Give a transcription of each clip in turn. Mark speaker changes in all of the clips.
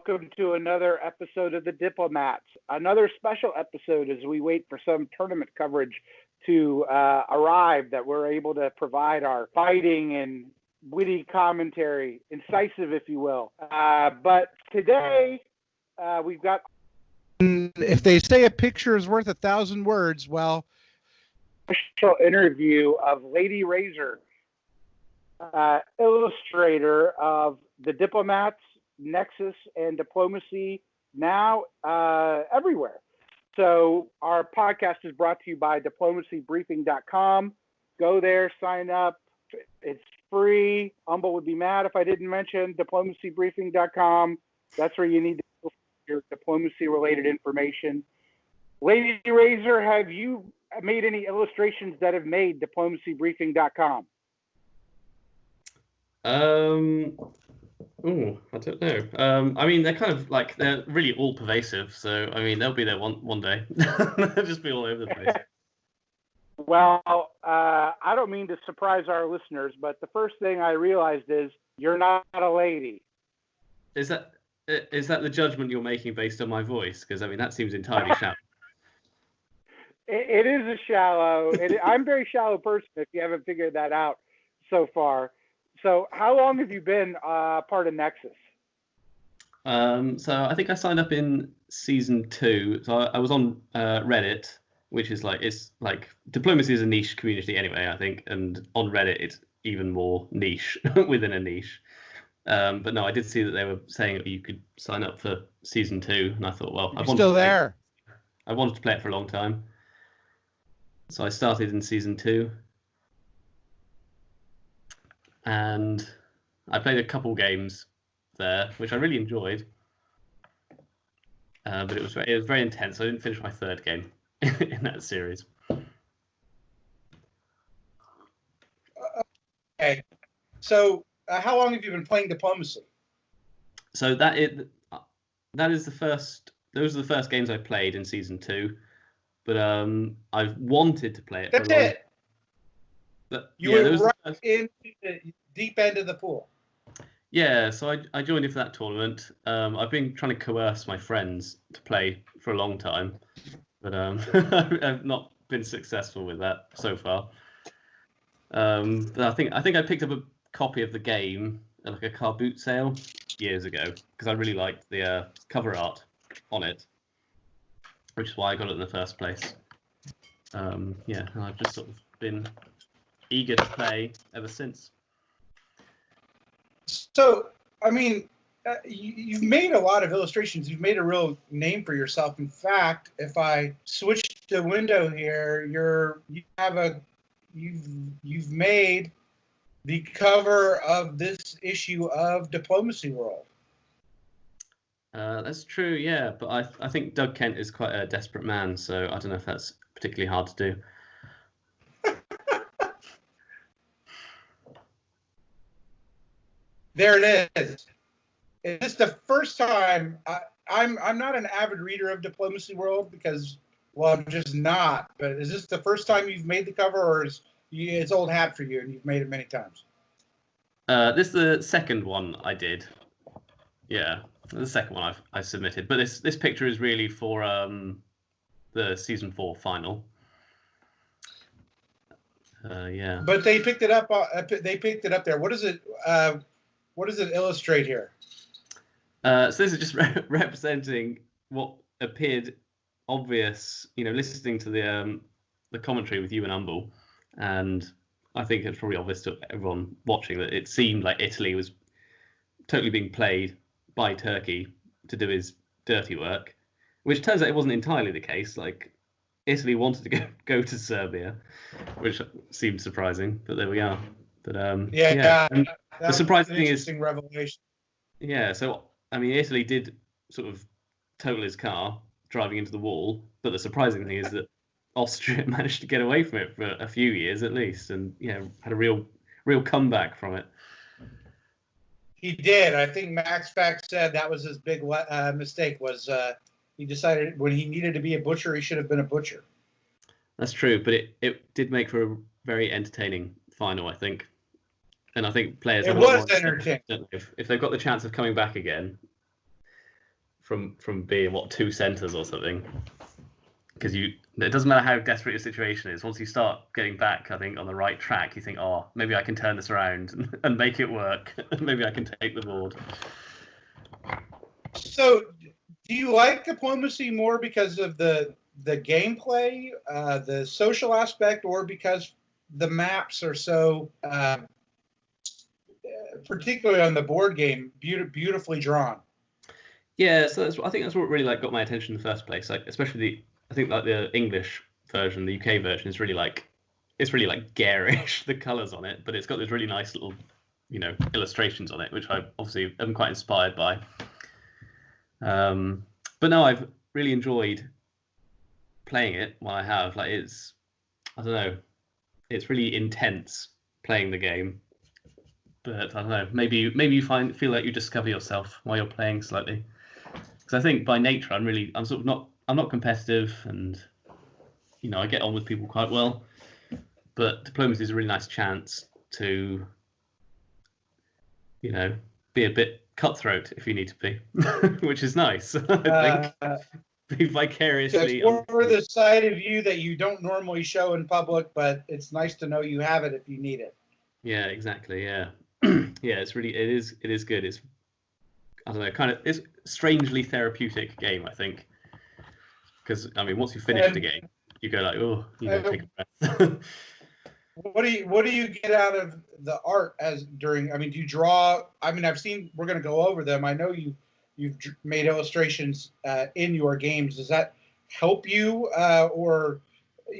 Speaker 1: welcome to another episode of The Diplomats. Another special episode as we wait for some tournament coverage to arrive that we're able to provide our fighting and witty commentary, incisive, if you will. But today, we've got...
Speaker 2: If they say a picture is worth 1,000 words, well...
Speaker 1: special interview of Lady Razor, illustrator of The Diplomats, Nexus, and Diplomacy, now everywhere. So our podcast is brought to you by diplomacybriefing.com. Go there, sign up. It's free. Humble would be mad if I didn't mention diplomacybriefing.com. That's where you need to go for your diplomacy-related information. Lady Razor, have you made any illustrations that have made diplomacybriefing.com?
Speaker 3: I don't know. I mean, they're kind of like, they're really all pervasive. So, I mean, they'll be there one day. They'll just be all over the place.
Speaker 1: Well, I don't mean to surprise our listeners, but the first thing I realized is you're not a lady.
Speaker 3: Is that the judgment you're making based on my voice? Because, I mean, that seems entirely shallow.
Speaker 1: It is a shallow. I'm a very shallow person if you haven't figured that out so far. So how long have you been part of Nexus?
Speaker 3: So I think I signed up in season 2. So I was on Reddit, which is like, it's like, diplomacy is a niche community anyway, I think. And on Reddit, it's even more niche within a niche. But no, I did see that they were saying that you could sign up for season 2. And I thought, well, I wanted to play it for a long time. So I started in season 2. And I played a couple games there, which I really enjoyed. But it was very intense. I didn't finish my 3rd game in that series.
Speaker 2: Okay. So how long have you been playing Diplomacy?
Speaker 3: So those are the first games I played in season 2. But I've wanted to play it.
Speaker 2: That's it.
Speaker 3: But,
Speaker 2: you were right into the deep end of the pool.
Speaker 3: Yeah, so I joined in for that tournament. I've been trying to coerce my friends to play for a long time, but I've not been successful with that so far. But I think I picked up a copy of the game at like a car boot sale years ago because I really liked the cover art on it, which is why I got it in the first place. And I've just sort of been eager to play ever since.
Speaker 2: So, I mean, you've made a lot of illustrations. You've made a real name for yourself. In fact, if I switch the window here, you've made the cover of this issue of Diplomacy World.
Speaker 3: That's true, yeah. But I think Doug Kent is quite a desperate man, so I don't know if that's particularly hard to do.
Speaker 2: There it is. Is this the first time? I'm not an avid reader of Diplomacy World because, well, I'm just not. But is this the first time you've made the cover, or it's old hat for you and you've made it many times?
Speaker 3: This is the second one I did. Yeah, the second one I submitted. But this picture is really for the season 4 final. Yeah.
Speaker 2: But they picked it up. They picked it up there. What is it? What does it illustrate here?
Speaker 3: So this is just representing what appeared obvious, listening to the commentary with you and Humble, and I think it's probably obvious to everyone watching that it seemed like Italy was totally being played by Turkey to do his dirty work, which turns out it wasn't entirely the case. Like, Italy wanted to go to Serbia, which seemed surprising, but there we are. But the surprising thing is,
Speaker 2: revelation.
Speaker 3: Yeah, so I mean, Italy did sort of total his car driving into the wall, but the surprising thing is that Austria managed to get away from it for a few years at least, and had a real comeback from it.
Speaker 2: He did. I think Max Fax said that was his big mistake. Was he decided when he needed to be a butcher, he should have been a butcher.
Speaker 3: That's true, but it did make for a very entertaining final, I think. And I think players...
Speaker 2: It was entertaining.
Speaker 3: If they've got the chance of coming back again, from being two centers or something. Because it doesn't matter how desperate your situation is. Once you start getting back, I think, on the right track, you think, oh, maybe I can turn this around and make it work. Maybe I can take the board.
Speaker 2: So, do you like diplomacy more because of the gameplay, the social aspect, or because the maps are so, particularly on the board game, beautifully drawn?
Speaker 3: Yeah, so I think that's what really got my attention in the first place. Like, especially I think the English version, the UK version, is really it's really garish, the colours on it, but it's got these really nice little, illustrations on it, which I obviously am quite inspired by. But no, I've really enjoyed playing it while I have. I don't know, it's really intense playing the game. But I don't know, maybe you feel like you discover yourself while you're playing slightly. Because I think by nature I'm not competitive, and I get on with people quite well. But diplomacy is a really nice chance to be a bit cutthroat if you need to be, which is nice. I think be vicariously
Speaker 2: explore the side of you that you don't normally show in public, but it's nice to know you have it if you need it.
Speaker 3: Yeah, exactly. Yeah. Yeah, it is good. It's, I don't know, it's strangely therapeutic game, I think, because once you finish the game, you go take a breath.
Speaker 2: What do you get out of the art do you draw? I've seen, we're going to go over them. I know you've made illustrations in your games. Does that help you, or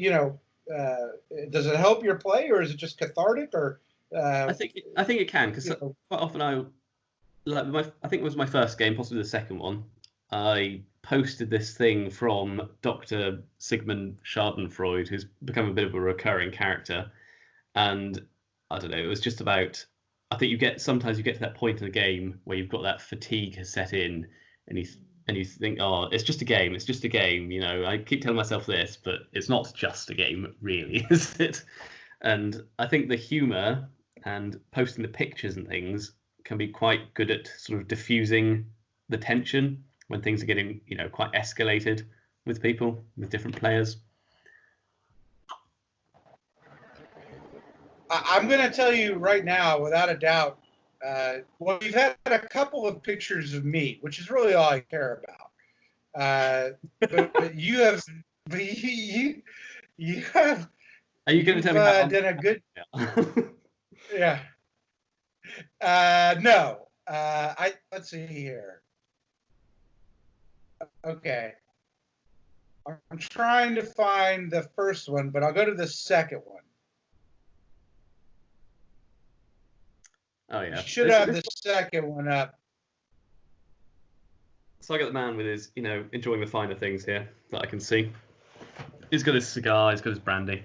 Speaker 2: does it help your play, or is it just cathartic? Or
Speaker 3: I think it can, because quite often I think it was my first game, possibly the second one. I posted this thing from Dr. Sigmund Schadenfreude, who's become a bit of a recurring character, and I don't know. It was just about. I think sometimes you get to that point in the game where you've got that fatigue set in, and you think, oh, it's just a game. It's just a game. I keep telling myself this, but it's not just a game, really, is it? And I think the humour and posting the pictures and things can be quite good at sort of diffusing the tension when things are getting, quite escalated with people, with different players.
Speaker 2: I'm going to tell you right now, without a doubt, you've had a couple of pictures of me, which is really all I care about. But you have, you have.
Speaker 3: Are you going to tell me how
Speaker 2: done a good? Yeah. No. Let's see here. Okay. I'm trying to find the first one, but I'll go to the second one.
Speaker 3: Oh yeah.
Speaker 2: You should have the second one up.
Speaker 3: So I got the man with his, enjoying the finer things here that I can see. He's got his cigar. He's got his brandy.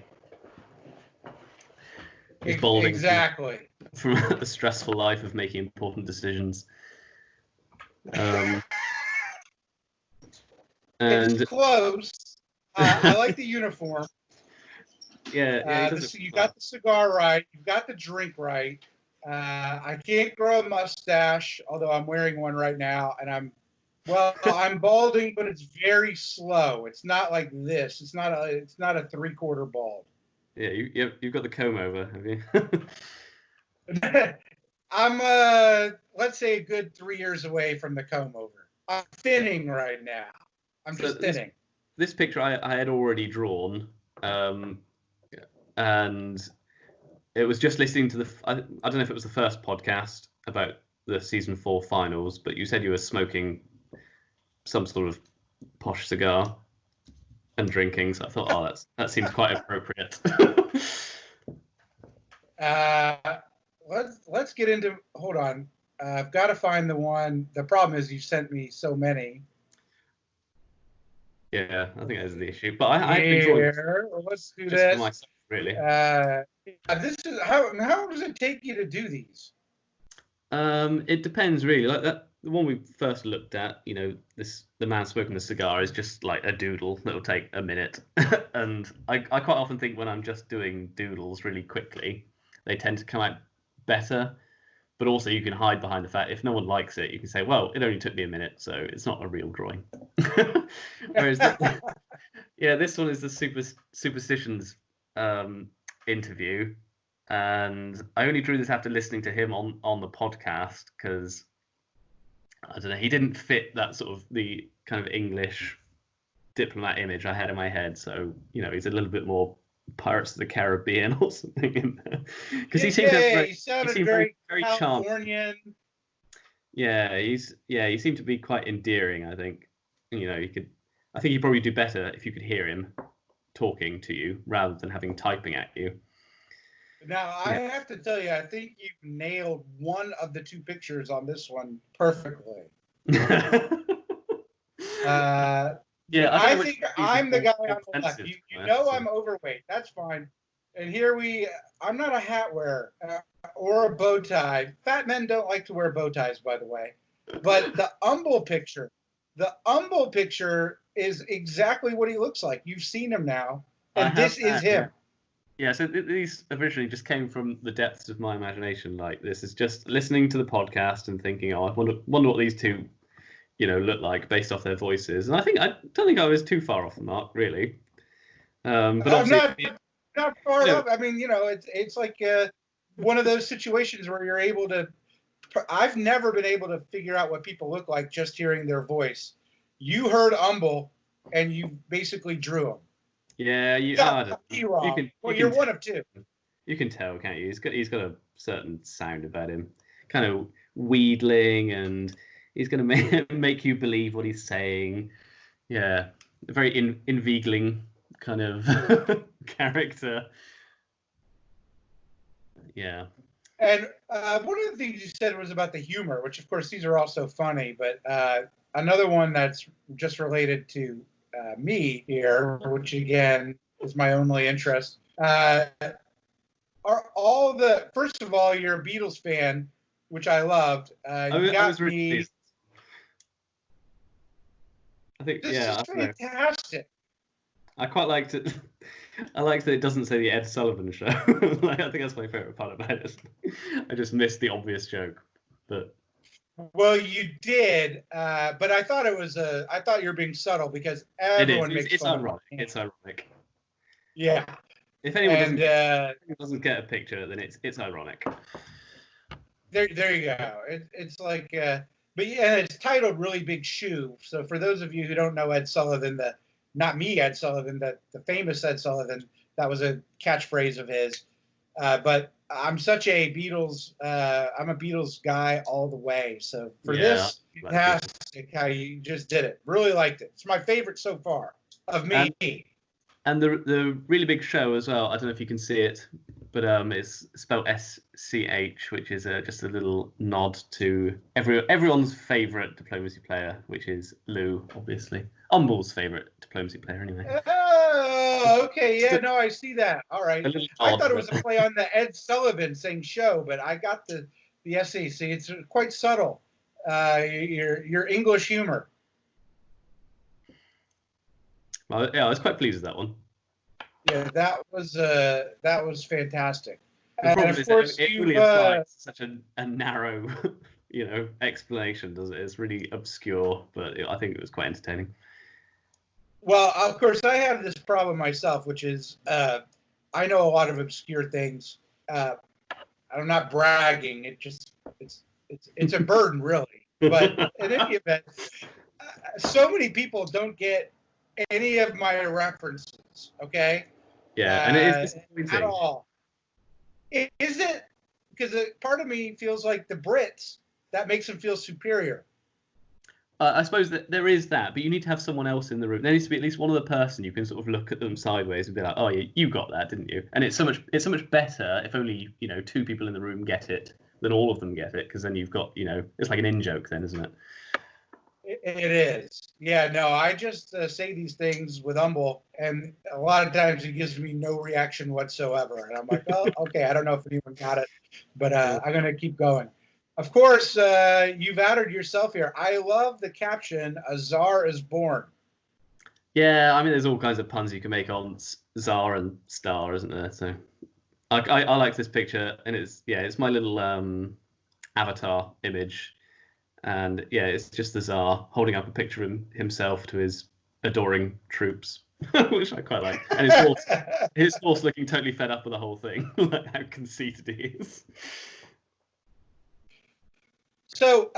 Speaker 3: He's balding.
Speaker 2: Exactly.
Speaker 3: From a stressful life of making important decisions. And
Speaker 2: it's close. I like the uniform.
Speaker 3: Yeah.
Speaker 2: You got the cigar right. You've got the drink right. I can't grow a mustache, although I'm wearing one right now, and I'm balding, but it's very slow. It's not like this. It's not a 3/4 bald.
Speaker 3: Yeah, you've got the comb over, have you?
Speaker 2: I'm let's say a good 3 years away from the comb over. I'm thinning right now. I'm just thinning.
Speaker 3: This picture I had already drawn, and it was just listening to I don't know if it was the first podcast about the season 4 finals, but you said you were smoking some sort of posh cigar and drinking, so I thought, that seems quite appropriate.
Speaker 2: Let's get into. Hold on, I've got to find the one. The problem is you sent me so many.
Speaker 3: Yeah, I think that's the issue. But I enjoyed.
Speaker 2: Let's do
Speaker 3: just
Speaker 2: this.
Speaker 3: For myself, really.
Speaker 2: This is how does it take you to do these?
Speaker 3: It depends really. Like that, the one we first looked at, the man smoking the cigar is just like a doodle that'll take a minute. And I quite often think when I'm just doing doodles really quickly, they tend to come out better. but also you can hide behind the fact if no one likes it, you can say, well, it only took me a minute, so it's not a real drawing. Whereas, this one is the superstitions interview, and I only drew this after listening to him on the podcast because I don't know, he didn't fit that sort of the kind of English diplomat image I had in my head. So he's a little bit more Pirates of the Caribbean or something in there because he seemed very
Speaker 2: Californian.
Speaker 3: charming. Yeah, he seemed to be quite endearing. I think I think he'd probably do better if you could hear him talking to you rather than having typing at you.
Speaker 2: Now, I have to tell you, I think you've nailed one of the two pictures on this one perfectly. I think I'm the guy on the left. You know I'm overweight. That's fine. And here I'm not a hat wearer or a bow tie. Fat men don't like to wear bow ties, by the way. But the Umble picture is exactly what he looks like. You've seen him now, and this is him.
Speaker 3: Yeah, so these originally just came from the depths of my imagination. Like, this is just listening to the podcast and thinking, oh, I wonder what these two, look like based off their voices. And I don't think I was too far off the mark, really. But
Speaker 2: I'm not far off. I mean, it's like one of those situations where you're able to. I've never been able to figure out what people look like just hearing their voice. You heard Umble, and you basically drew him.
Speaker 3: Yeah, you're
Speaker 2: one of two.
Speaker 3: You can tell, can't you? He's got a certain sound about him, kind of wheedling, and he's going to make you believe what he's saying. Yeah, a very inveigling kind of character. Yeah.
Speaker 2: And one of the things you said was about the humor, which of course these are also funny, but another one that's just related to me here, which again is my only interest, are all first of all, you're a Beatles fan, which I loved. I think, this is fantastic.
Speaker 3: I quite liked it. I liked that it doesn't say the Ed Sullivan Show. I think that's my favorite part about it. I just missed the obvious joke, but.
Speaker 2: Well, you did, but I thought I thought you were being subtle because everyone makes fun
Speaker 3: ironic. It's ironic.
Speaker 2: Yeah.
Speaker 3: If anyone doesn't get a picture, then it's ironic.
Speaker 2: There you go. It's like, but yeah, it's titled "Really Big Shoe." So for those of you who don't know Ed Sullivan, not me, Ed Sullivan, the famous Ed Sullivan, that was a catchphrase of his. But I'm such a Beatles, I'm a Beatles guy all the way. So for this, fantastic how you just did it. Really liked it. It's my favorite so far of me.
Speaker 3: And the Really Big Show as well. I don't know if you can see it, but it's spelled SCH, which is just a little nod to everyone's favorite diplomacy player, which is Lou, obviously. Umble's favorite diplomacy player, anyway.
Speaker 2: Oh, okay. Yeah, no, I see that. All right. I thought it was a play on the Ed Sullivan saying show, but I got the SAC. It's quite subtle. Your English humor.
Speaker 3: Well, yeah, I was quite pleased with that one.
Speaker 2: Yeah, that was fantastic.
Speaker 3: The problem is that it really implies such a narrow, explanation, does it? It's really obscure, but I think it was quite entertaining.
Speaker 2: Well, of course, I have this problem myself, which is I know a lot of obscure things. I'm not bragging. It's a burden, really. But in any event, so many people don't get any of my references. Okay.
Speaker 3: Yeah, and it is
Speaker 2: at all. Is it? Because part of me feels like the Brits, that makes them feel superior.
Speaker 3: I suppose that there is that, but you need to have someone else in the room. There needs to be at least one other person you can sort of look at them sideways and be like, "Oh, yeah, you got that, didn't you?" And it's so much better if only two people in the room get it than all of them get it, because then you've got it's like an in joke then, isn't it?
Speaker 2: It is. Yeah. No, I just say these things with Umble, and a lot of times he gives me no reaction whatsoever, and I'm like, "Oh, okay, I don't know if anyone got it, but I'm gonna keep going." Of course, you've outed yourself here. I love the caption, "A Tsar is born."
Speaker 3: Yeah, I mean, there's all kinds of puns you can make on Tsar and Star, isn't there? So I like this picture, and it's my little avatar image, and yeah, it's just the Tsar holding up a picture of himself to his adoring troops, which I quite like, and his horse looking totally fed up with the whole thing, like how conceited he is.
Speaker 2: So,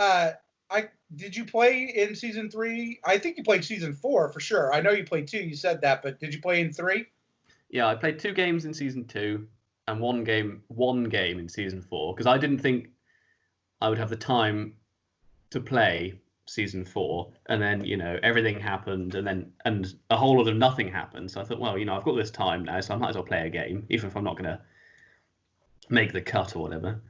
Speaker 2: did you play in season 3? I think you played season 4 for sure. I know you played 2. You said that, but did you play in 3?
Speaker 3: Yeah, I played 2 games in season 2 and one game in season 4, because I didn't think I would have the time to play season 4, and then everything happened, and a whole lot of nothing happened. So I thought, well, I've got this time now, so I might as well play a game, even if I'm not going to make the cut or whatever.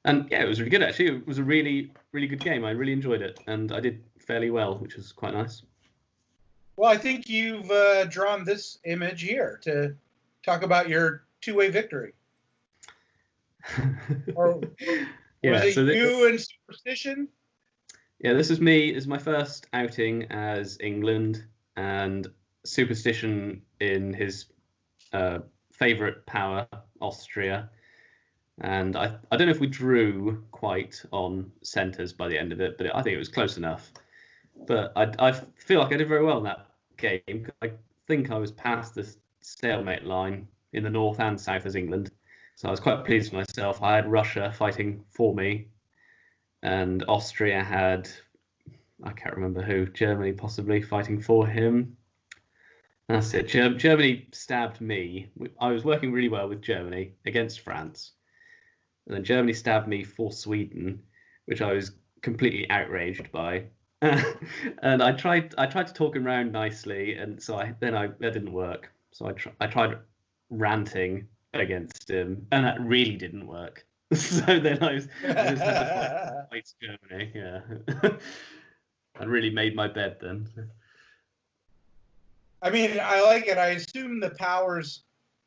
Speaker 3: And yeah, it was really good, actually. It was a really, really good game. I really enjoyed it, and I did fairly well, which was quite nice.
Speaker 2: Well, I think you've drawn this image here to talk about your 2-way victory. Or
Speaker 3: yeah,
Speaker 2: was it you and Superstition?
Speaker 3: Yeah, this is me. This is my first outing as England, and Superstition in his favourite power, Austria. And I don't know if we drew quite on centres by the end of it, but I think it was close enough. But I feel like I did very well in that game. I think I was past the stalemate line in the north and south as England. So I was quite pleased with myself. I had Russia fighting for me, and Austria had, I can't remember who, Germany possibly fighting for him. That's it. Germany stabbed me. I was working really well with Germany against France. And then Germany stabbed me for Sweden, which I was completely outraged by. And I tried to talk him around nicely, and so that didn't work. So I tried ranting against him, and that really didn't work. So then I just had to fight Germany. Yeah, I really made my bed then.
Speaker 2: I mean, I like it. I assume the powers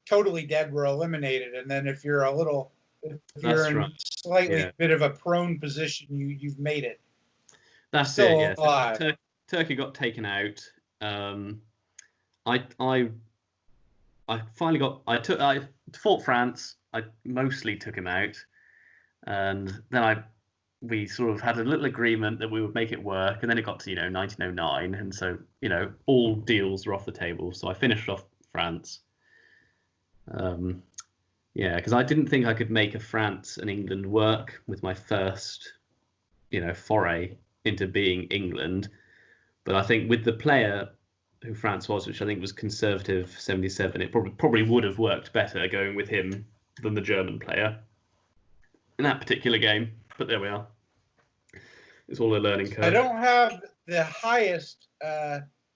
Speaker 2: totally dead were eliminated, and then if you're in slightly bit of a prone position, you've made it.
Speaker 3: That's
Speaker 2: still
Speaker 3: it.
Speaker 2: Alive.
Speaker 3: Yeah, Turkey got taken out. I finally I fought France. I mostly took him out, and then we sort of had a little agreement that we would make it work, and then it got to 1909, and so all deals were off the table. So I finished off France. Yeah, because I didn't think I could make a France and England work with my first, foray into being England. But I think with the player who France was, which I think was conservative 77, it probably would have worked better going with him than the German player in that particular game. But there we are. It's all a learning curve.
Speaker 2: I don't have the highest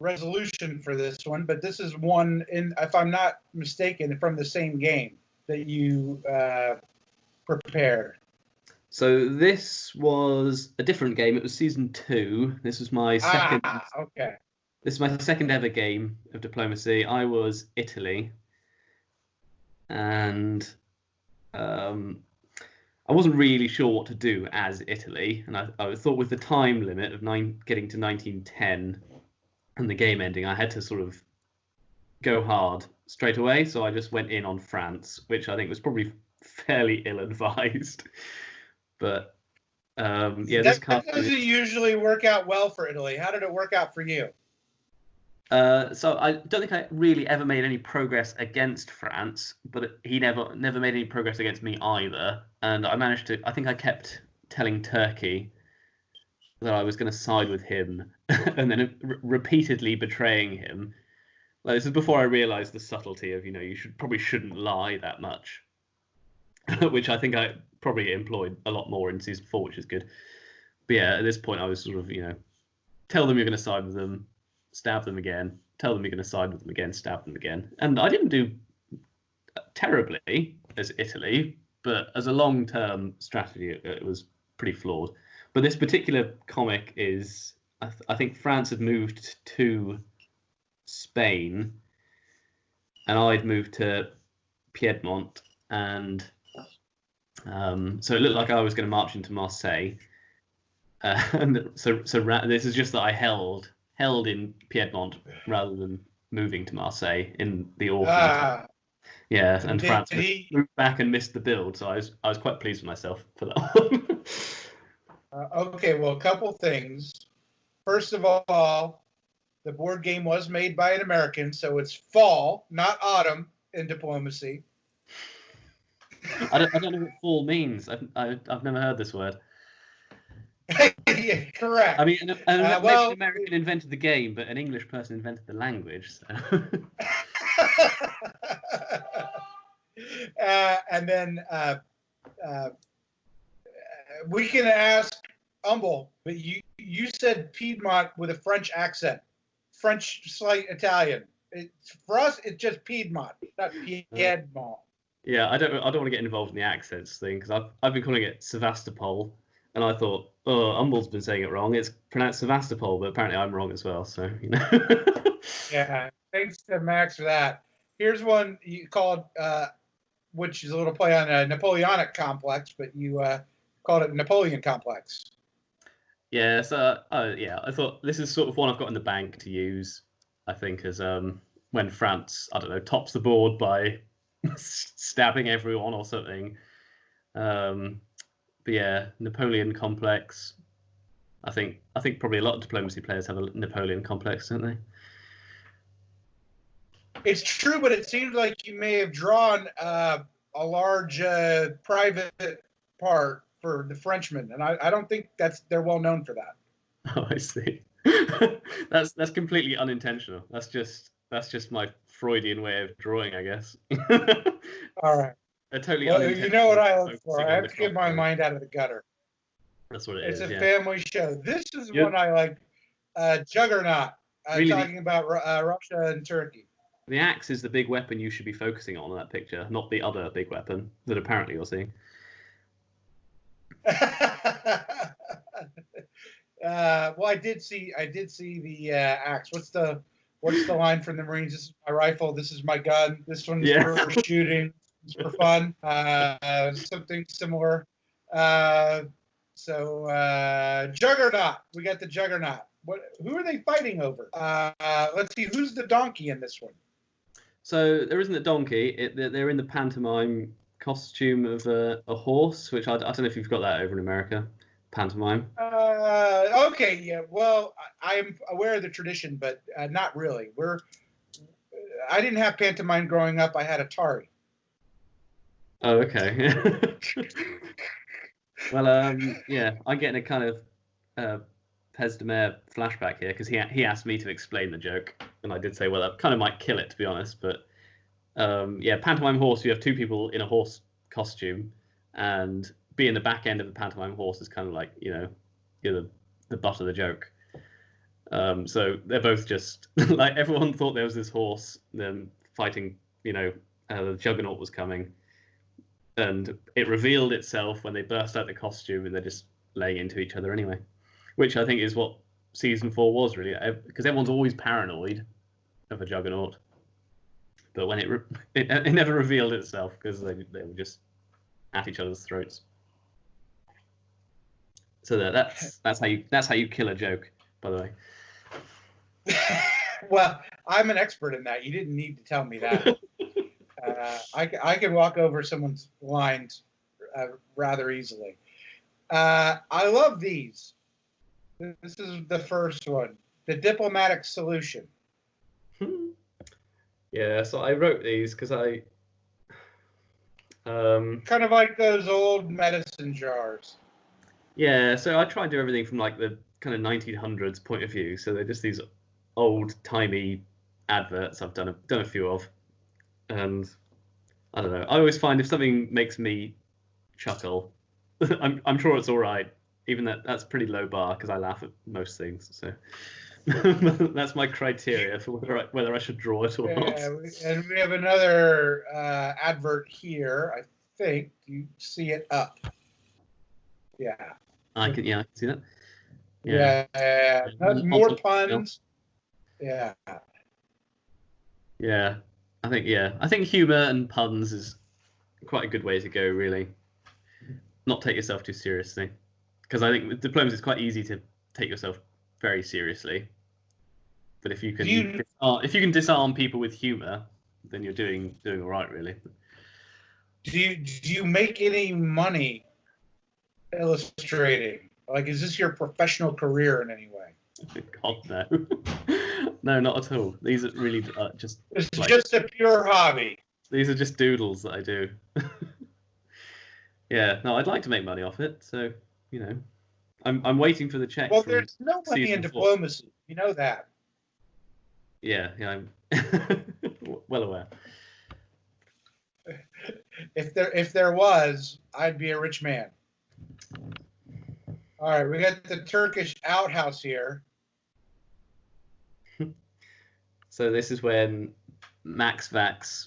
Speaker 2: resolution for this one, but this is one, if I'm not mistaken, from the same game that you prepared.
Speaker 3: So this was a different game. It was season 2. This was my second.
Speaker 2: Okay.
Speaker 3: This is my second ever game of diplomacy. I was Italy, and I wasn't really sure what to do as Italy, and I thought with the time limit of getting to 1910 and the game ending, I had to sort of go hard straight away. So I just went in on France, which I think was probably fairly ill-advised. But this
Speaker 2: doesn't usually work out well for Italy. How did it work out for you?
Speaker 3: So I don't think I really ever made any progress against France, but he never made any progress against me either. And I think I kept telling Turkey that I was going to side with him, and then repeatedly betraying him. Like, this is before I realised the subtlety of you probably shouldn't lie that much, which I think I probably employed a lot more in season 4, which is good. But yeah, at this point I was sort of tell them you're going to side with them, stab them again, tell them you're going to side with them again, stab them again. And I didn't do terribly as Italy, but as a long-term strategy, it was pretty flawed. But this particular comic is, I think France had moved to Spain, and I'd moved to Piedmont, and so it looked like I was going to march into Marseille. And so this is just that I held in Piedmont rather than moving to Marseille in the autumn. And France moved back and missed the build, so I was quite pleased with myself for that one.
Speaker 2: Okay, well, a couple things. First of all, the board game was made by an American, so it's fall, not autumn in diplomacy.
Speaker 3: I don't know what fall means. I've never heard this word.
Speaker 2: Yeah, correct.
Speaker 3: I mean, maybe
Speaker 2: well,
Speaker 3: an American invented the game, but an English person invented the language. So.
Speaker 2: And then we can ask Humble, but you said Piedmont with a French accent, French slight Italian. For us, it's just Piedmont, not Piedmont.
Speaker 3: Yeah, I don't want to get involved in the accents thing because I've been calling it Sevastopol, and I thought, oh, Humble's been saying it wrong. It's pronounced Sevastopol, but apparently I'm wrong as well. So
Speaker 2: Yeah, thanks to Max for that. Here's one you called, which is a little play on a Napoleonic complex, but you called it Napoleon Complex.
Speaker 3: Yeah, so I thought this is sort of one I've got in the bank to use. I think as when France, I don't know, tops the board by stabbing everyone or something. But yeah, Napoleon Complex. I think probably a lot of diplomacy players have a Napoleon Complex, don't they?
Speaker 2: It's true, but it seems like you may have drawn a large private part for the Frenchmen, and I don't think they're well known for that.
Speaker 3: Oh, I see. That's completely unintentional. That's just my Freudian way of drawing, I guess.
Speaker 2: All right.
Speaker 3: Totally
Speaker 2: well,
Speaker 3: unintentional.
Speaker 2: You know what I look for. I have to get my mind out of the gutter.
Speaker 3: That's what
Speaker 2: it's a family show. This is one I like. Juggernaut.
Speaker 3: Really,
Speaker 2: talking about Russia and Turkey.
Speaker 3: The axe is the big weapon you should be focusing on in that picture, not the other big weapon that apparently you're seeing.
Speaker 2: Well, I did see the axe. What's the line from the Marines? This is my rifle. This is my gun. This one's for shooting. This is for fun. Something similar. Juggernaut. We got the Juggernaut. Who are they fighting over? Let's see. Who's the donkey in this one?
Speaker 3: So there isn't a donkey. They're in the pantomime costume of a horse, which I don't know if you've got that over in America. Pantomime.
Speaker 2: Okay, yeah. Well, I'm aware of the tradition, but not really. I didn't have pantomime growing up. I had Atari.
Speaker 3: Oh, okay. Well, yeah, I'm getting a kind of Pez de Mer flashback here because he asked me to explain the joke, and I did say, well, that kind of might kill it, to be honest. But yeah, pantomime horse. You have two people in a horse costume, and being the back end of the pantomime horse is kind of like, you're the butt of the joke. So they're both just like, everyone thought there was this horse fighting, the juggernaut was coming, and it revealed itself when they burst out the costume and they're just laying into each other anyway, which I think is what season 4 was really, because everyone's always paranoid of a juggernaut, but when it never revealed itself because they were just at each other's throats. So that's how you kill a joke, by the way.
Speaker 2: Well, I'm an expert in that. You didn't need to tell me that. I can walk over someone's lines rather easily. I love these. This is the first one, the diplomatic solution.
Speaker 3: Yeah, so I wrote these because I
Speaker 2: kind of like those old medicine jars.
Speaker 3: Yeah, so I try and do everything from like the kind of 1900s point of view. So they're just these old-timey adverts I've done a few of, and I don't know. I always find if something makes me chuckle, I'm sure it's all right. Even that's pretty low bar because I laugh at most things. So that's my criteria for whether I should draw it or not.
Speaker 2: And we have another advert here. I think you see it up. Yeah.
Speaker 3: I can see that.
Speaker 2: Yeah. More puns. Yeah.
Speaker 3: Yeah. I think humor and puns is quite a good way to go, really. Not take yourself too seriously. Because I think with diplomacy it's quite easy to take yourself very seriously. But if you can disarm people with humor, then you're doing all right, really.
Speaker 2: Do you make any money illustrating? Like, is this your professional career in any way?
Speaker 3: God, no. No, not at all. These are really just...
Speaker 2: It's just a pure hobby.
Speaker 3: These are just doodles that I do. Yeah, no, I'd like to make money off it, so, you know. I'm waiting for the check
Speaker 2: Well,
Speaker 3: from
Speaker 2: there's no money in
Speaker 3: season 4.
Speaker 2: diplomacy. You know that.
Speaker 3: Yeah, I'm well aware.
Speaker 2: If there was, I'd be a rich man. All right, we got the Turkish Outhouse here.
Speaker 3: So this is when Max Vax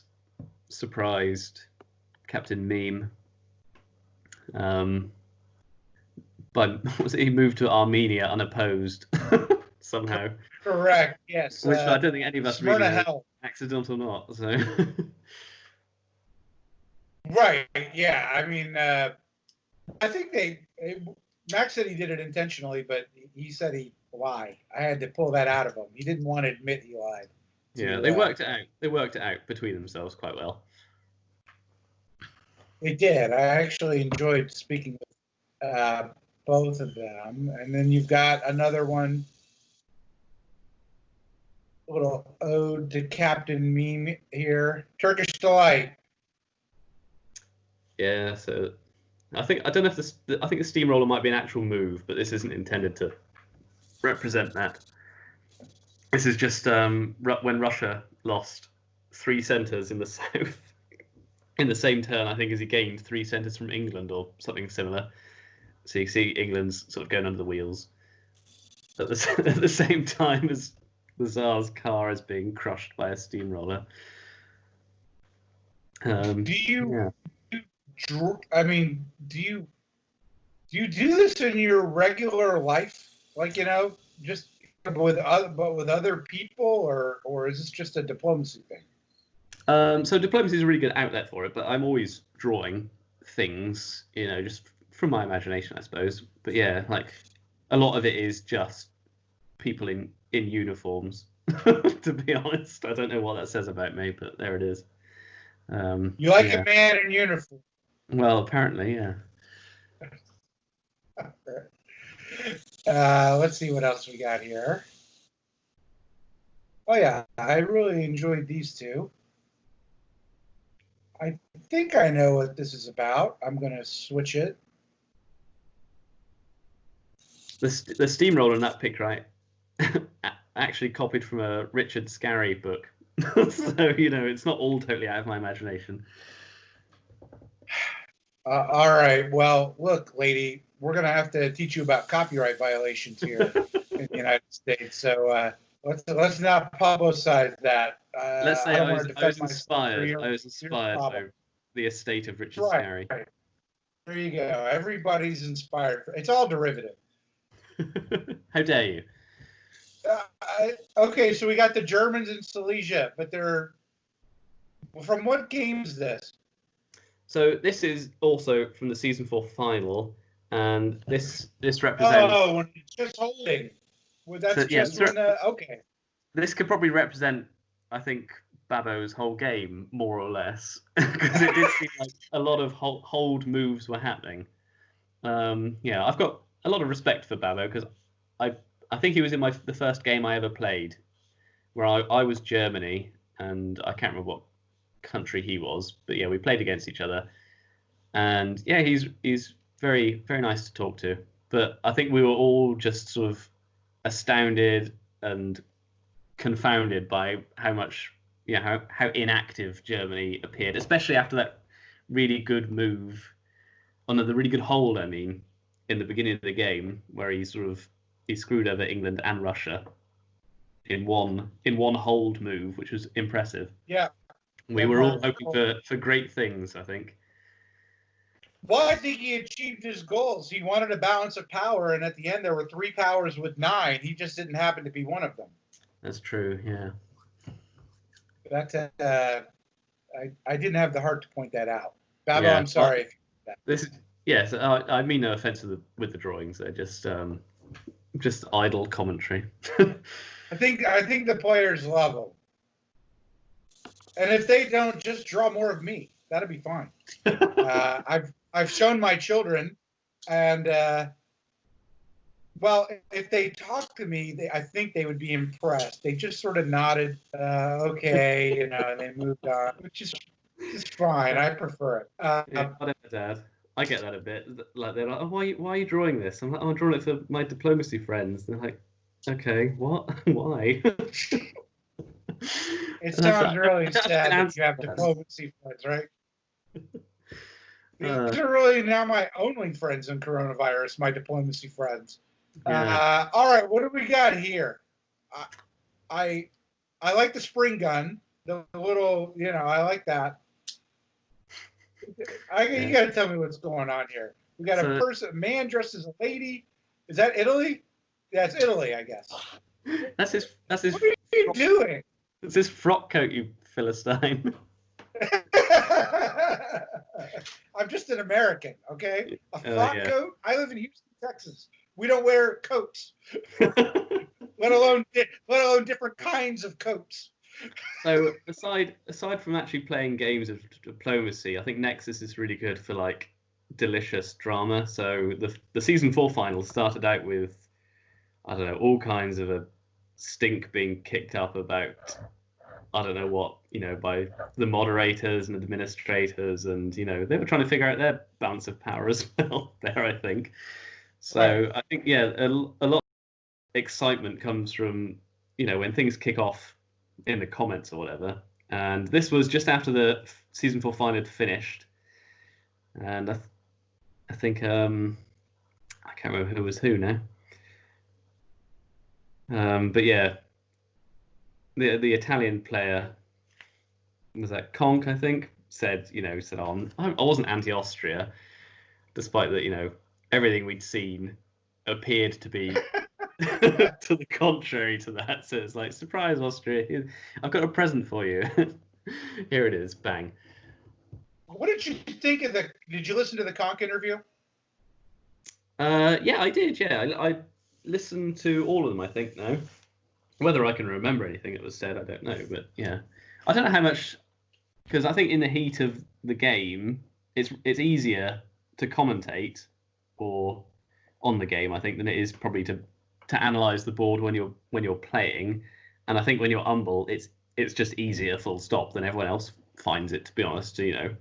Speaker 3: surprised Captain Meme. But he moved to Armenia unopposed somehow.
Speaker 2: Correct. Yes.
Speaker 3: Which I don't think any of us really know,
Speaker 2: hell.
Speaker 3: accident or not. So.
Speaker 2: Right. Yeah. I mean, I think Max said he did it intentionally, but he said he lied. I had to pull that out of him. He didn't want to admit he lied.
Speaker 3: Yeah, they worked it out. They worked it out between themselves quite well.
Speaker 2: They did. I actually enjoyed speaking with both of them. And then you've got another one, a little ode to Captain Meme here. Turkish Toy.
Speaker 3: Yeah, so I don't know if I think the steamroller might be an actual move, but this isn't intended to represent that. This is just when Russia lost 3 centres in the south in the same turn, I think, as he gained 3 centres from England or something similar. So you see England's sort of going under the wheels at the same time as the Tsar's car is being crushed by a steamroller.
Speaker 2: Do you do this in your regular life? Like, just with other people, or is this just a diplomacy thing?
Speaker 3: So diplomacy is a really good outlet for it, but I'm always drawing things, just from my imagination, I suppose. But yeah, like a lot of it is just people in uniforms. To be honest, I don't know what that says about me, but there it is.
Speaker 2: You like a man in uniform?
Speaker 3: Well, apparently, yeah.
Speaker 2: Let's see what else we got here. Oh yeah, I really enjoyed these two. I think I know what this is about. I'm going to switch it.
Speaker 3: The steamroller in that picture, I actually copied from a Richard Scarry book. So, it's not all totally out of my imagination.
Speaker 2: All right. Well, look, lady, we're going to have to teach you about copyright violations here in the United States. So let's not publicize that.
Speaker 3: Let's say I was inspired.
Speaker 2: I was inspired
Speaker 3: by the estate of Richard Scarry.
Speaker 2: Right. There you go. Everybody's inspired. It's all derivative.
Speaker 3: How dare you?
Speaker 2: Okay, so we got the Germans in Silesia, but they're from what game is this?
Speaker 3: So this is also from the season 4 final, and this represents.
Speaker 2: Oh, when it's just holding. Well, that's okay.
Speaker 3: This could probably represent, I think, Babbo's whole game, more or less, because it did seem like a lot of hold moves were happening. I've got a lot of respect for Babbo because I think he was in the first game I ever played, where I was Germany, and I can't remember what country he was, but yeah, we played against each other, and yeah, he's very, very nice to talk to. But I think we were all just sort of astounded and confounded by how much, how inactive Germany appeared, especially after that really good move, the really good hold, I mean, in the beginning of the game, where he screwed over England and Russia in one hold move, which was impressive.
Speaker 2: Yeah.
Speaker 3: We were all hoping for great things, I think.
Speaker 2: Well, I think he achieved his goals. He wanted a balance of power, and at the end there were 3 powers with 9. He just didn't happen to be one of them.
Speaker 3: That's true, yeah.
Speaker 2: That's I didn't have the heart to point that out. Babbo, I'm sorry.
Speaker 3: Yes, I mean no offense with the drawings. They're just idle commentary.
Speaker 2: I think the players love them. And if they don't, just draw more of me. That'll be fine. I've shown my children, and Well, if they talked to me, I think they would be impressed. They just sort of nodded, okay, and they moved on, which is fine. I prefer it.
Speaker 3: Yeah, whatever, Dad. I get that a bit. Like they're like, oh, why are you drawing this? I'm like, oh, I'm drawing it for my diplomacy friends. They're like, okay, what? Why?
Speaker 2: It
Speaker 3: And I was
Speaker 2: sounds
Speaker 3: like,
Speaker 2: really sad that you have
Speaker 3: Dad.
Speaker 2: diplomacy friends, right?
Speaker 3: Uh,
Speaker 2: These are really now my only friends in coronavirus, my diplomacy friends.
Speaker 3: yeah.
Speaker 2: All right, what do we got here? I I like the spring gun, the little, I like that. You got to tell me what's going on here. We got a man dressed as a lady. Is that Italy? That's Italy, I guess.
Speaker 3: That's his. What
Speaker 2: are you doing?
Speaker 3: It's his frock coat, you Philistine.
Speaker 2: I'm just an American, okay? A frock coat. I live in Houston, Texas. We don't wear coats, let alone different kinds of coats.
Speaker 3: So aside from actually playing games of diplomacy, I think Nexus is really good for like delicious drama. So the season 4 final started out with, I don't know, all kinds of a stink being kicked up about, I don't know what, by the moderators and administrators, and they were trying to figure out their balance of power as well there, I think. So right. I think a lot of excitement comes from when things kick off in the comments or whatever. And this was just after the season 4 final had finished, and I think I can't remember who was who now. But yeah, the Italian player, was that Conk, I think, said oh, I wasn't anti-Austria, despite that everything we'd seen appeared to be to the contrary to that. So it's like, surprise, Austria, I've got a present for you. Here it is, bang.
Speaker 2: What did you think of did you listen to the Conk interview?
Speaker 3: Yeah, I did. Yeah, I listened to all of them, I think, now. Whether I can remember anything that was said, I don't know. But yeah, I don't know how much, because I think in the heat of the game, it's easier to commentate or on the game, I think, than it is probably to analyze the board when you're playing. And I think when you're humble, it's just easier, full stop, than everyone else finds it, to be honest, to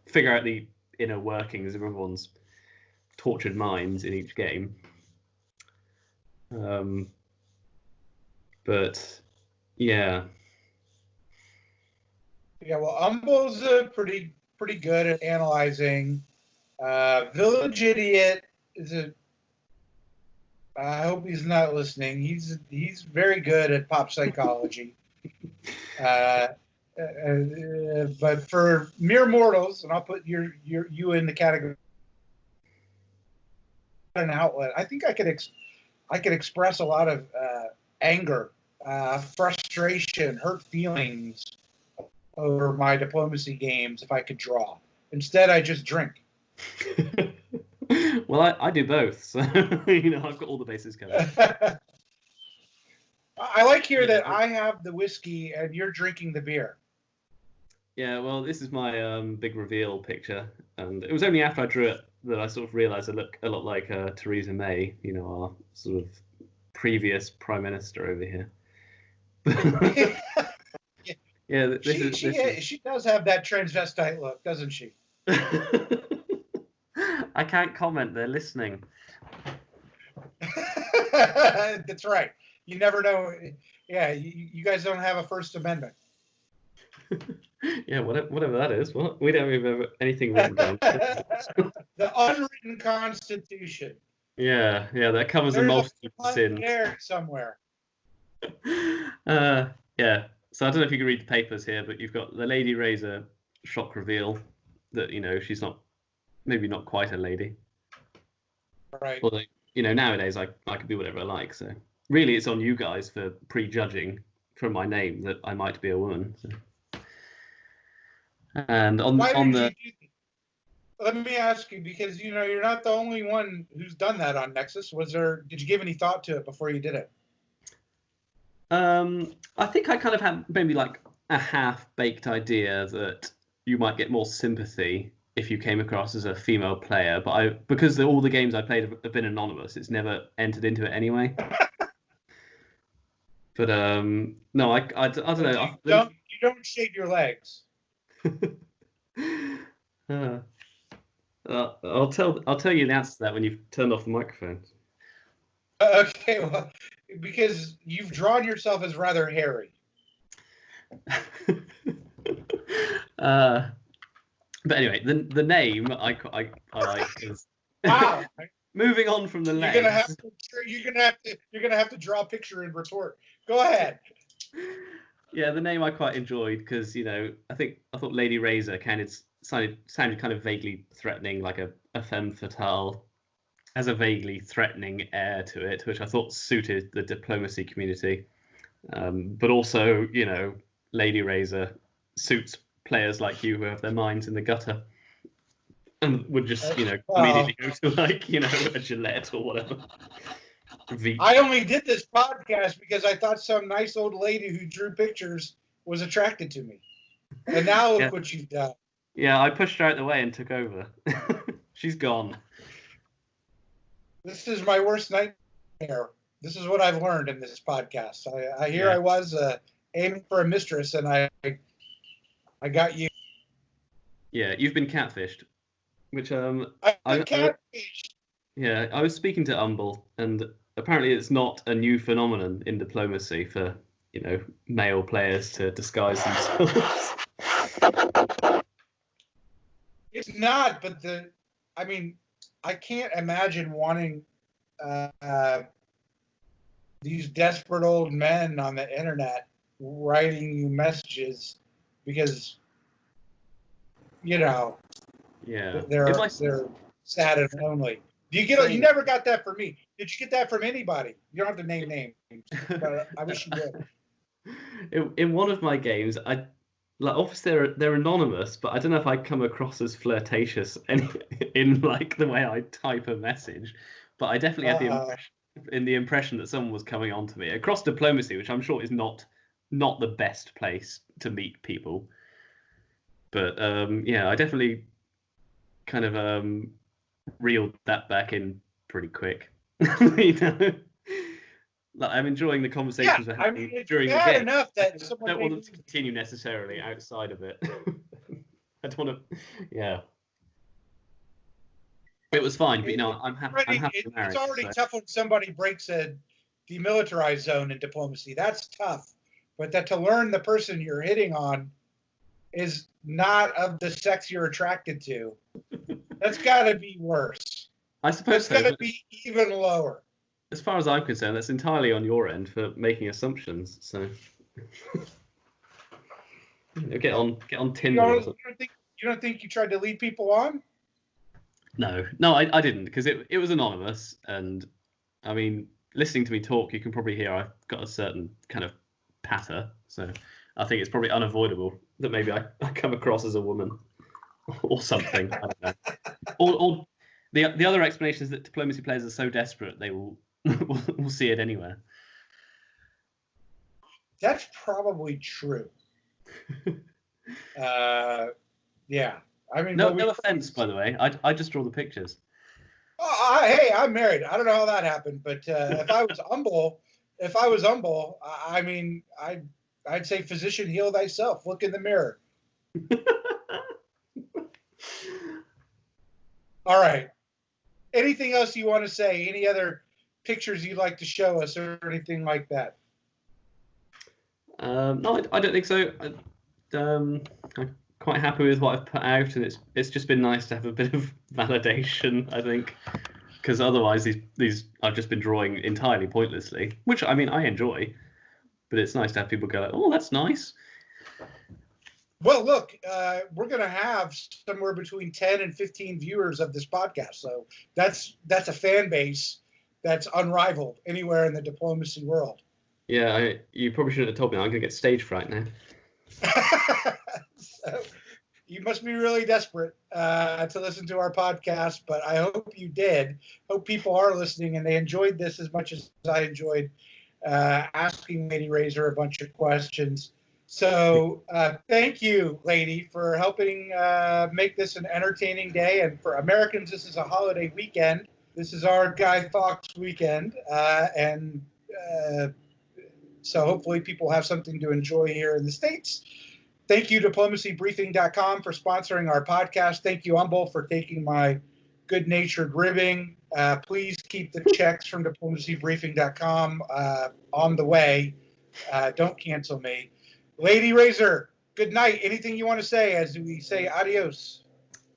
Speaker 3: figure out the inner workings of everyone's tortured minds in each game. But yeah.
Speaker 2: Yeah, well, Humble's pretty good at analyzing. Village Idiot is I hope he's not listening. He's very good at pop psychology. But for mere mortals, and I'll put you in the category, an outlet. I think I could express a lot of anger, frustration, hurt feelings over my diplomacy games if I could draw. Instead, I just drink.
Speaker 3: Well, I do both, so I've got all the bases covered.
Speaker 2: I like here that I have the whiskey and you're drinking the beer.
Speaker 3: Yeah, well, this is my big reveal picture, and it was only after I drew it that I sort of realised I look a lot like Theresa May, our sort of previous Prime Minister over here. Yeah,
Speaker 2: she does have that transvestite look, doesn't she?
Speaker 3: I can't comment. They're listening.
Speaker 2: That's right. You never know. Yeah, you guys don't have a First Amendment.
Speaker 3: Yeah, whatever that is. What? We don't even have anything written down.
Speaker 2: The unwritten Constitution.
Speaker 3: Yeah, that covers a multitude of sins.
Speaker 2: There somewhere.
Speaker 3: Yeah. So I don't know if you can read the papers here, but you've got the Lady Razor shock reveal that she's maybe not quite a lady.
Speaker 2: Right.
Speaker 3: Although nowadays I could be whatever I like. So really, it's on you guys for prejudging from my name that I might be a woman. So. And let
Speaker 2: me ask you, because you're not the only one who's done that on Nexus. Did you give any thought to it before you did it?
Speaker 3: I think I kind of had maybe like a half-baked idea that you might get more sympathy if you came across as a female player, but because all the games I played have been anonymous, it's never entered into it anyway. But no, I don't know.
Speaker 2: You don't shave your legs.
Speaker 3: I'll tell you the answer to that when you've turned off the microphone.
Speaker 2: Okay, well, because you've drawn yourself as rather hairy.
Speaker 3: But anyway, the name I like is
Speaker 2: Wow.
Speaker 3: moving on from the
Speaker 2: You're
Speaker 3: legs.
Speaker 2: gonna have to draw a picture and retort. Go ahead.
Speaker 3: Yeah, the name I quite enjoyed because I thought Lady Razor sounded kind of vaguely threatening, like a femme fatale, has a vaguely threatening air to it, which I thought suited the diplomacy community. But also, Lady Razor suits players like you who have their minds in the gutter and would just, immediately go to a Gillette or whatever.
Speaker 2: I only did this podcast because I thought some nice old lady who drew pictures was attracted to me. And now look what you've done.
Speaker 3: Yeah, I pushed her out the way and took over. She's gone.
Speaker 2: This is my worst nightmare. This is what I've learned in this podcast. I was aiming for a mistress, and I got you.
Speaker 3: Yeah, you've been catfished. Which
Speaker 2: catfished.
Speaker 3: Yeah, I was speaking to Umble, and apparently it's not a new phenomenon in diplomacy for male players to disguise themselves.
Speaker 2: It's not, but I can't imagine wanting these desperate old men on the internet writing you messages because, they're sad and lonely. You never got that from me. Did you get that from anybody? You don't have to name names, but I wish you did.
Speaker 3: In one of my games, obviously they're anonymous, but I don't know if I come across as flirtatious in like the way I type a message. But I definitely had the impression that someone was coming on to me across diplomacy, which I'm sure is not the best place to meet people. But I definitely kind of reeled that back in pretty quick. Like, I'm enjoying the conversations we're having during the game.
Speaker 2: Enough that
Speaker 3: I don't want them to continue necessarily outside of it. I don't want to. Yeah. It was fine, but I'm happy.
Speaker 2: It's already tough when somebody breaks a demilitarized zone in diplomacy. That's tough, but that to learn the person you're hitting on is not of the sex you're attracted to. That's got to be worse.
Speaker 3: I suppose
Speaker 2: that's got to be even lower.
Speaker 3: As far as I'm concerned, that's entirely on your end for making assumptions. So get on Tinder.
Speaker 2: You don't think you tried to lead people on?
Speaker 3: No, I didn't, because it was anonymous, and I mean, listening to me talk, you can probably hear I've got a certain kind of patter. So I think it's probably unavoidable that maybe I come across as a woman or something. I don't know. Or the other explanation is that diplomacy players are so desperate they will see it anywhere.
Speaker 2: That's probably true. Yeah. I mean,
Speaker 3: no offense, by the way. I just draw the pictures.
Speaker 2: Hey, I'm married. I don't know how that happened, but if I was humble, I mean, I'd say, physician, heal thyself. Look in the mirror. All right. Anything else you want to say? Any other pictures you'd like to show us or anything like that?
Speaker 3: No, I don't think so. I'm quite happy with what I've put out, and it's just been nice to have a bit of validation, I think, because otherwise these I've just been drawing entirely pointlessly, which I mean I enjoy, but it's nice to have people go like, oh, that's nice.
Speaker 2: Well, look, we're going to have somewhere between 10 and 15 viewers of this podcast, so that's a fan base that's unrivaled anywhere in the diplomacy world.
Speaker 3: Yeah, you probably shouldn't have told me. I'm going to get stage fright now.
Speaker 2: So, you must be really desperate to listen to our podcast, but I hope you did. Hope people are listening and they enjoyed this as much as I enjoyed asking Lady Razor a bunch of questions. So thank you, lady, for helping make this an entertaining day. And for Americans, this is a holiday weekend. This is our Guy Fawkes weekend. So hopefully people have something to enjoy here in the States. Thank you, diplomacybriefing.com, for sponsoring our podcast. Thank you, Humble, for taking my good-natured ribbing. Please keep the checks from diplomacybriefing.com on the way. Don't cancel me. Lady Razor, good night. Anything you want to say as we say adios?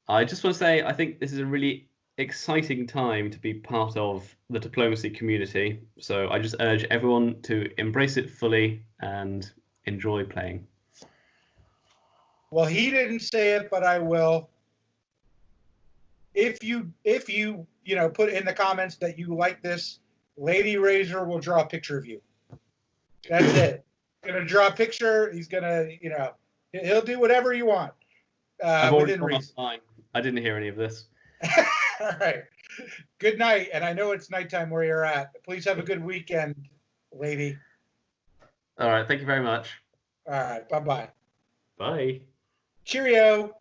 Speaker 3: I just want to say I think this is a really exciting time to be part of the diplomacy community. So I just urge everyone to embrace it fully and enjoy playing.
Speaker 2: Well, he didn't say it, but I will. If you put in the comments that you like this, Lady Razor will draw a picture of you. That's it. Gonna draw a picture. He's gonna, he'll do whatever you want.
Speaker 3: I've already
Speaker 2: within
Speaker 3: gone
Speaker 2: reason.
Speaker 3: offline. I didn't hear any of this.
Speaker 2: All right. Good night. And I know it's nighttime where you're at. Please have a good weekend, lady.
Speaker 3: All right. Thank you very much.
Speaker 2: All right. Bye-bye.
Speaker 3: Bye.
Speaker 2: Cheerio.